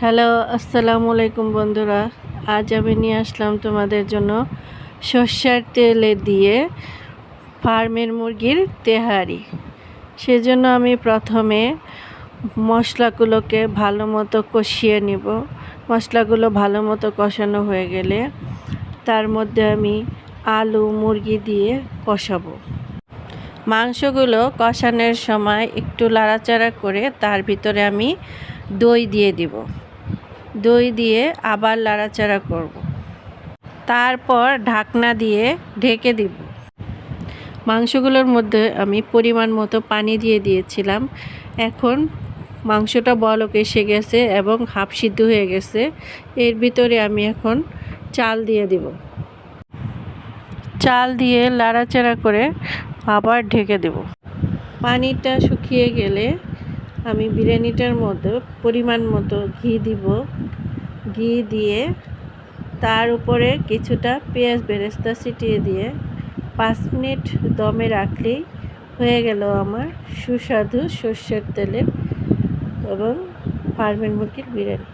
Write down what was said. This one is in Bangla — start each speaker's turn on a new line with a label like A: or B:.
A: হ্যালো, আসসালামু আলাইকুম বন্ধুরা। আজ আমি নিয়ে আসলাম তোমাদের জন্য সর্ষের তেলে দিয়ে ফার্মের মুরগির তেহারি। সেজন্য আমি প্রথমে মশলাগুলোকে ভালো মতো কষিয়ে নিব। মশলাগুলো ভালো মতো কষানো হয়ে গেলে তার মধ্যে আমি আলু মুরগি দিয়ে কষাবো। মাংসগুলো কষানোর সময় একটু নাড়াচাড়া করে তার ভিতরে আমি দই দিয়ে দিব। দই দিয়ে আবার নাড়াচাড়া করব। তারপর ঢাকনা দিয়ে ঢেকে দিব। মাংসগুলোর মধ্যে আমি পরিমাণ মতো পানি দিয়ে দিয়েছিলাম। এখন মাংসটা বলক এসে গেছে এবং হাফ সিদ্ধ হয়ে গেছে। এর ভিতরে আমি এখন চাল দিয়ে দিব। চাল দিয়ে নাড়াচাড়া করে আবার ঢেকে দেব। পানিটা শুকিয়ে গেলে আমি বিরিয়ানিটার মধ্যে পরিমাণ মতো ঘি দিব। ঘি দিয়ে তার উপরে কিছুটা পেঁয়াজ বেরেস্তা ছিটিয়ে দিয়ে 5 মিনিট দমে রাখলেই হয়ে গেল আমার সুস্বাদু সর্ষের তেলের এবং ফার্মের মুরগির বিরিয়ানি।